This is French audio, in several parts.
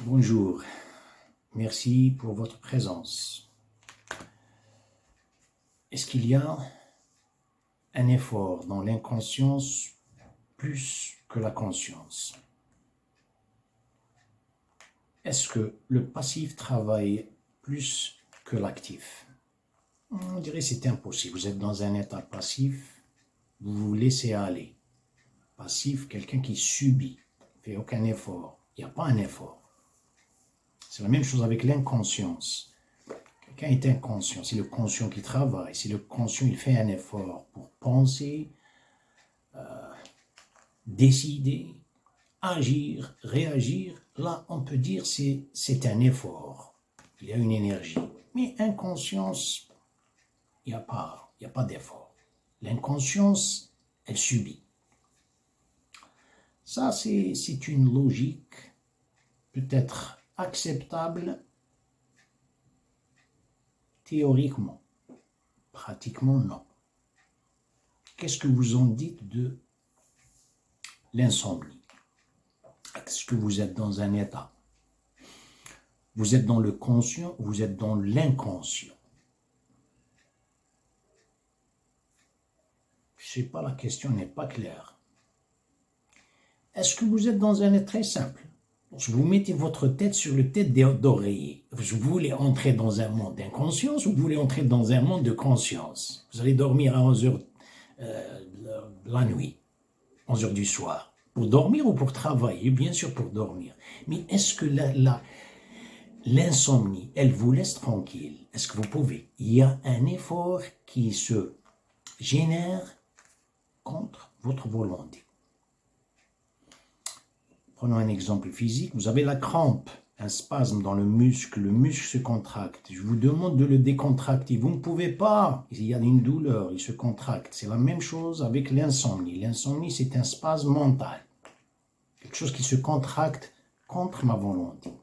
Bonjour, merci pour votre présence. Est-ce qu'il y a un effort dans l'inconscience plus que la conscience? Est-ce que le passif travaille plus que l'actif? On dirait que c'est impossible. Vous êtes dans un état passif, vous vous laissez aller. Passif, quelqu'un qui subit, ne fait aucun effort. Il n'y a pas un effort. C'est la même chose avec l'inconscience. Quelqu'un est inconscient, c'est le conscient qui travaille, c'est le conscient qui fait un effort pour penser, décider, agir, réagir. Là, on peut dire que c'est un effort, il y a une énergie. Mais inconscience, il n'y a pas d'effort. L'inconscience, elle subit. Ça, c'est une logique peut-être acceptable théoriquement. Pratiquement, non. Qu'est-ce que vous en dites de l'insomnie? Est-ce que vous êtes dans un état? Vous êtes dans le conscient ou vous êtes dans l'inconscient? Je ne sais pas, la question n'est pas claire. Est-ce que vous êtes dans un état très simple? Vous mettez votre tête sur le tête d'oreiller. Vous voulez entrer dans un monde d'inconscience ou vous voulez entrer dans un monde de conscience? Vous allez dormir à 11 heures la nuit, 11 heures du soir. Pour dormir ou pour travailler? Bien sûr pour dormir. Mais est-ce que l'insomnie, elle vous laisse tranquille? Est-ce que vous pouvez? Il y a un effort qui se génère contre votre volonté. Prenons un exemple physique. Vous avez la crampe, un spasme dans le muscle se contracte. Je vous demande de le décontracter. Vous ne pouvez pas. Il y a une douleur, il se contracte. C'est la même chose avec l'insomnie. L'insomnie, c'est un spasme mental. Quelque chose qui se contracte contre ma volonté.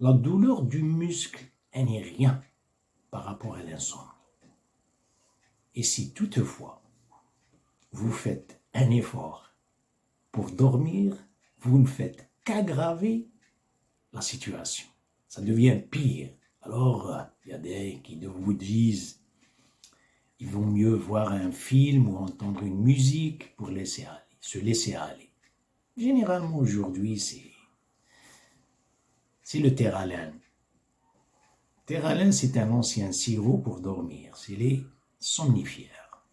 La douleur du muscle, elle n'est rien par rapport à l'insomnie. Et si toutefois, vous faites un effort pour dormir, vous ne faites qu'aggraver la situation. Ça devient pire. Alors, il y a des qui vous disent il vaut mieux voir un film ou entendre une musique pour se laisser aller. Généralement, aujourd'hui, c'est le Terralin. Terralin, c'est un ancien sirop pour dormir. C'est les somnifères.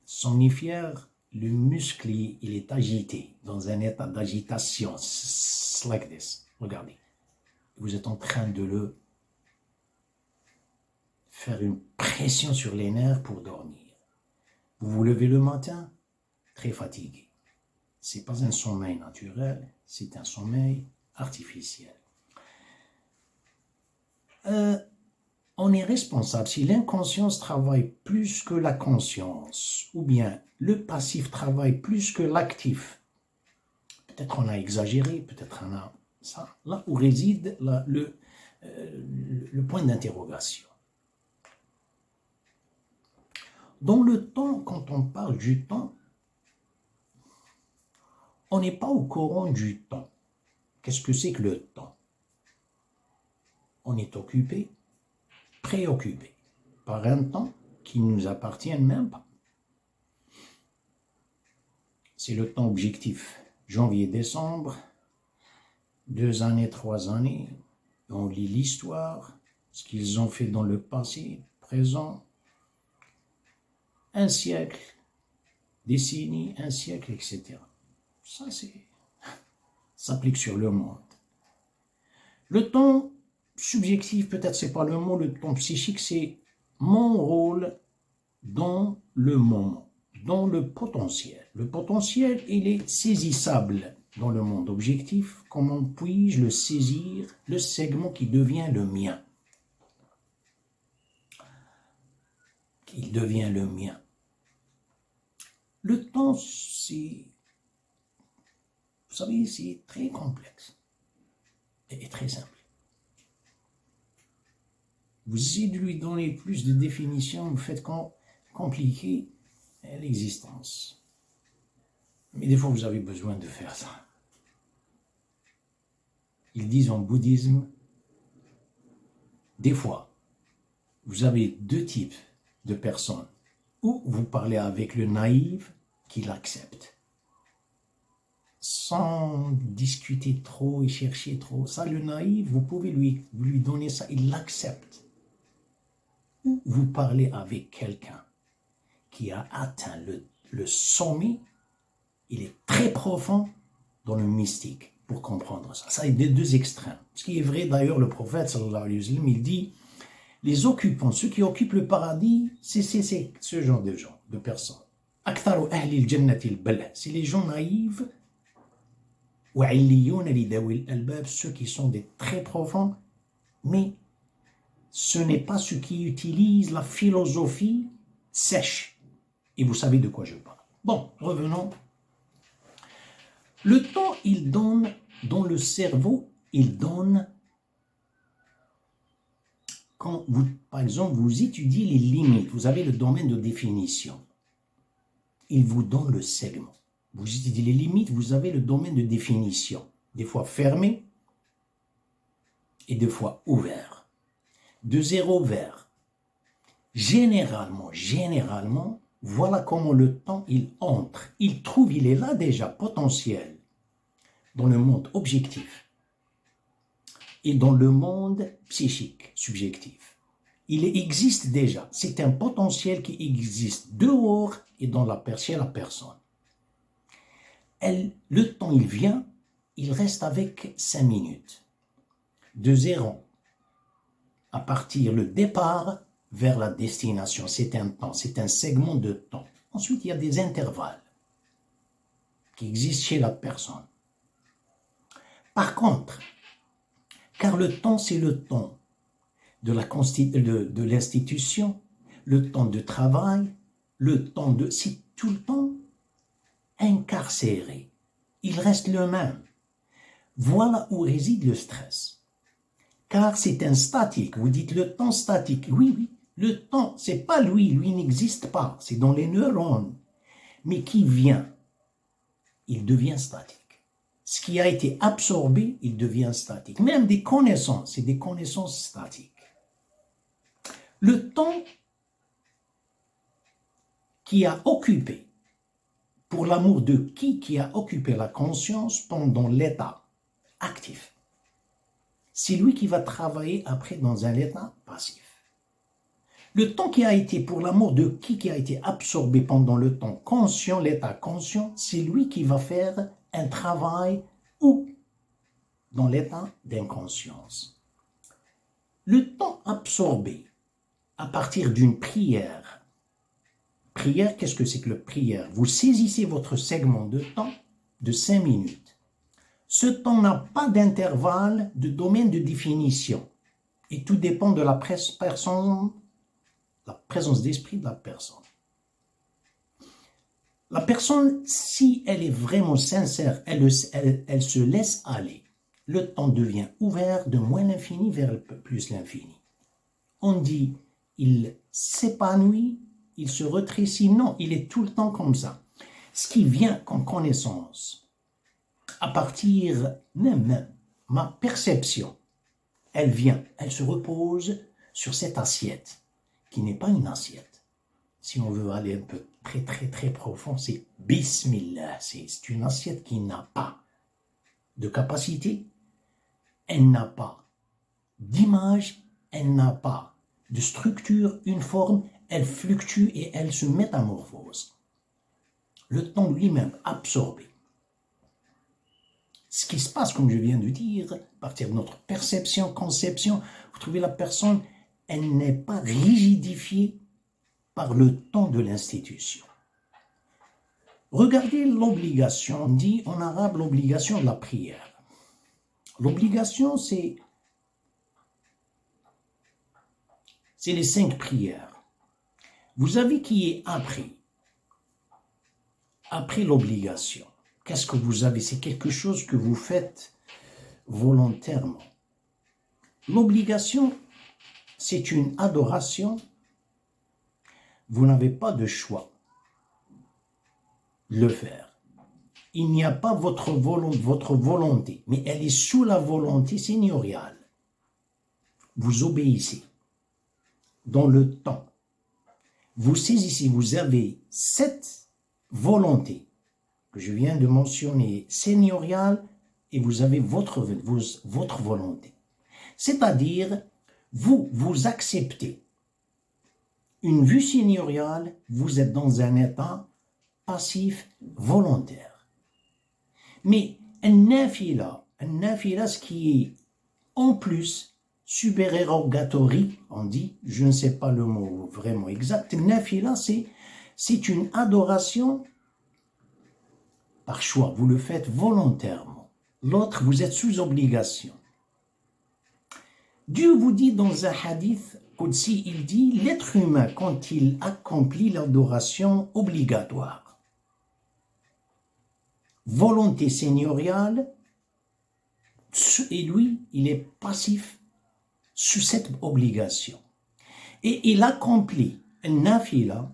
Somnifères, le muscle, il est agité, dans un état d'agitation. It's like this. Regardez. Vous êtes en train de le faire une pression sur les nerfs pour dormir. Vous vous levez le matin, très fatigué. Ce n'est pas un sommeil naturel, c'est un sommeil artificiel. On est responsable si l'inconscience travaille plus que la conscience, ou bien le passif travaille plus que l'actif. Peut-être on a exagéré, peut-être on a ça. Là où réside le point d'interrogation. Dans le temps, quand on parle du temps, on n'est pas au courant du temps. Qu'est-ce que c'est que le temps? On est occupé, préoccupé par un temps qui ne nous appartient même pas. C'est le temps objectif. Janvier-décembre, 2 années, 3 années, on lit l'histoire, ce qu'ils ont fait dans le passé, présent, un siècle, décennie, un siècle, etc. Ça s'applique sur le monde. Le temps subjectif, peut-être c'est pas le mot, le temps psychique, c'est mon rôle dans le moment, dans le potentiel. Le potentiel, il est saisissable dans le monde objectif. Comment puis-je le saisir, le segment qui devient le mien? Il devient le mien. Le temps, c'est, vous savez, c'est très complexe et très simple. Vous essayez de lui donner plus de définitions, vous faites compliquer l'existence. Mais des fois, vous avez besoin de faire ça. Ils disent en bouddhisme, des fois, vous avez deux types de personnes. Ou vous parlez avec le naïf qui l'accepte, sans discuter trop et chercher trop. Ça, le naïf, vous pouvez lui donner ça, il l'accepte. Ou vous parlez avec quelqu'un qui a atteint le sommet, il est très profond dans le mystique pour comprendre ça. Ça est des deux extrêmes. Ce qui est vrai d'ailleurs, le prophète, sallallahu alayhi wa sallam, il dit, les occupants, ceux qui occupent le paradis, c'est ce genre de gens, de personnes. Aktharu ahli al-jannati al-bala, c'est les gens naïfs, wa illiyun li dawi al-albab, ceux qui sont des très profonds, mais ce n'est pas ceux qui utilisent la philosophie sèche. Et vous savez de quoi je parle. Bon, revenons. Le temps, il donne, dans le cerveau, il donne, quand vous, par exemple, vous étudiez les limites, vous avez le domaine de définition, il vous donne le segment. Vous étudiez les limites, vous avez le domaine de définition, des fois fermé et des fois ouvert. De 0 vers. Généralement, voilà comment le temps, il entre. Il trouve, il est là déjà, potentiel, dans le monde objectif et dans le monde psychique, subjectif. Il existe déjà. C'est un potentiel qui existe dehors et dans chez la personne. Le temps, il vient, il reste avec 5 minutes. De 0 à partir le départ vers la destination, c'est un temps, c'est un segment de temps. Ensuite, il y a des intervalles qui existent chez la personne. Par contre, car le temps, c'est le temps de l'institution, le temps de travail, le temps de... C'est tout le temps incarcéré. Il reste le même. Voilà où réside le stress. Car c'est un statique. Vous dites le temps statique. Oui, le temps, c'est pas lui n'existe pas. C'est dans les neurones. Mais qui vient, il devient statique. Ce qui a été absorbé, il devient statique. Même des connaissances, c'est des connaissances statiques. Le temps qui a occupé, pour l'amour de qui a occupé la conscience pendant l'état actif, c'est lui qui va travailler après dans un état passif. Le temps qui a été, pour l'amour de qui a été absorbé pendant le temps conscient, l'état conscient, c'est lui qui va faire un travail ou dans l'état d'inconscience. Le temps absorbé à partir d'une prière. Prière, qu'est-ce que c'est que la prière? Vous saisissez votre segment de temps de 5 minutes. Ce temps n'a pas d'intervalle de domaine de définition et tout dépend de la présence d'esprit de la personne. La personne, si elle est vraiment sincère, elle se laisse aller. Le temps devient ouvert de moins l'infini vers plus l'infini. On dit, il s'épanouit, il se rétrécit. Non, il est tout le temps comme ça. Ce qui vient comme connaissance, à partir même ma perception, elle vient, elle se repose sur cette assiette, qui n'est pas une assiette. Si on veut aller un peu très profond, c'est Bismillah. C'est une assiette qui n'a pas de capacité, elle n'a pas d'image, elle n'a pas de structure, une forme, elle fluctue et elle se métamorphose. Le temps lui-même absorbé. Ce qui se passe, comme je viens de dire, à partir de notre perception, conception, vous trouvez la personne, elle n'est pas rigidifiée par le temps de l'institution. Regardez l'obligation, on dit en arabe l'obligation de la prière. L'obligation, c'est les 5 prières. Vous avez qui est après l'obligation. Qu'est-ce que vous avez? C'est quelque chose que vous faites volontairement. L'obligation, c'est une adoration. Vous n'avez pas de choix de le faire. il n'y a pas votre volonté, mais elle est sous la volonté seigneuriale. Vous obéissez dans le temps. Vous saisissez, vous avez cette volonté que je viens de mentionner, seigneuriale, et vous avez votre volonté. C'est-à-dire, vous acceptez une vue seigneuriale, vous êtes dans un état passif volontaire. Mais un nafila, ce qui est en plus superérogatory, on dit, je ne sais pas le mot vraiment exact, nafila, c'est une adoration par choix, vous le faites volontairement. L'autre, vous êtes sous obligation. Dieu vous dit dans un hadith Qudsi, il dit, l'être humain, quand il accomplit l'adoration obligatoire, volonté seigneuriale, et lui, il est passif sous cette obligation. Et il accomplit un nafila,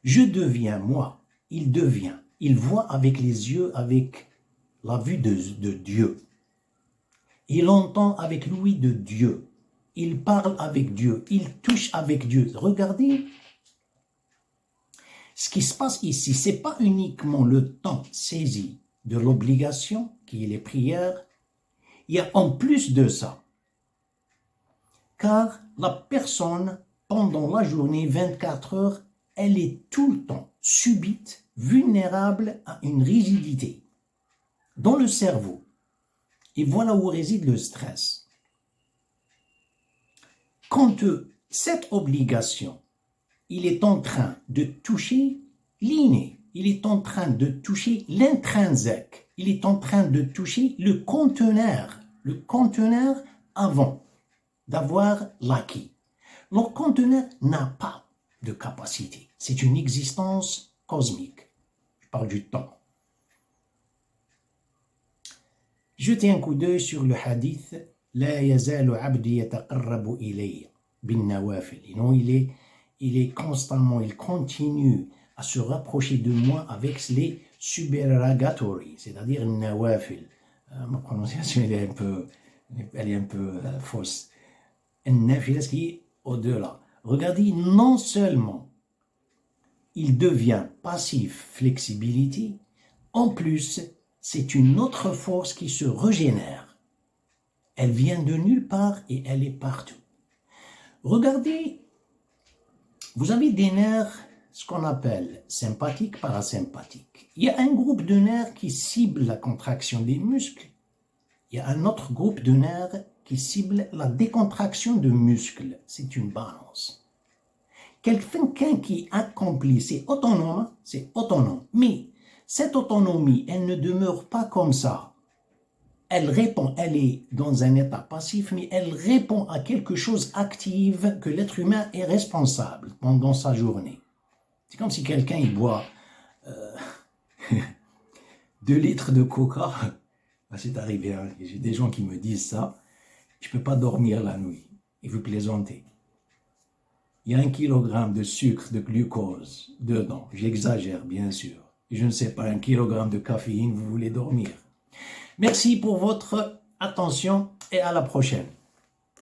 je deviens moi, il devient, il voit avec les yeux, avec la vue de Dieu. Il entend avec l'ouïe de Dieu. Il parle avec Dieu. Il touche avec Dieu. Regardez, ce qui se passe ici, ce n'est pas uniquement le temps saisi de l'obligation, qui est les prières. Il y a en plus de ça. Car la personne, pendant la journée, 24 heures, elle est tout le temps subite, vulnérable à une rigidité dans le cerveau. Et voilà où réside le stress. Quand cette obligation, il est en train de toucher l'inné, il est en train de toucher l'intrinsèque, il est en train de toucher le conteneur avant d'avoir l'acquis. Le conteneur n'a pas de capacité, c'est une existence cosmique. Je parle du temps. Jetez un coup d'œil sur le hadith La yazalu abdi yataqarrabu ilayya bin nawafil. Non, il est constamment, il continue à se rapprocher de moi avec les supererogatory, c'est-à-dire nawafil. Ma prononciation elle est un peu fausse. Nafila, ce qui est au-delà. Regardez, non seulement il devient passif flexibility, en plus, c'est une autre force qui se régénère. Elle vient de nulle part et elle est partout. Regardez, vous avez des nerfs, ce qu'on appelle sympathiques, parasympathiques. Il y a un groupe de nerfs qui cible la contraction des muscles. Il y a un autre groupe de nerfs qui cible la décontraction de muscles. C'est une balance. Quelqu'un qui accomplit, c'est autonome. Mais cette autonomie, elle ne demeure pas comme ça. Elle répond, elle est dans un état passif, mais elle répond à quelque chose actif que l'être humain est responsable pendant sa journée. C'est comme si quelqu'un il boit 2 litres de coca. C'est arrivé, hein. J'ai des gens qui me disent ça. Je ne peux pas dormir la nuit. Et vous plaisantez. Il y a 1 kilogramme de sucre, de glucose dedans. J'exagère, bien sûr. Je ne sais pas, 1 kilogramme de caféine, vous voulez dormir. Merci pour votre attention et à la prochaine.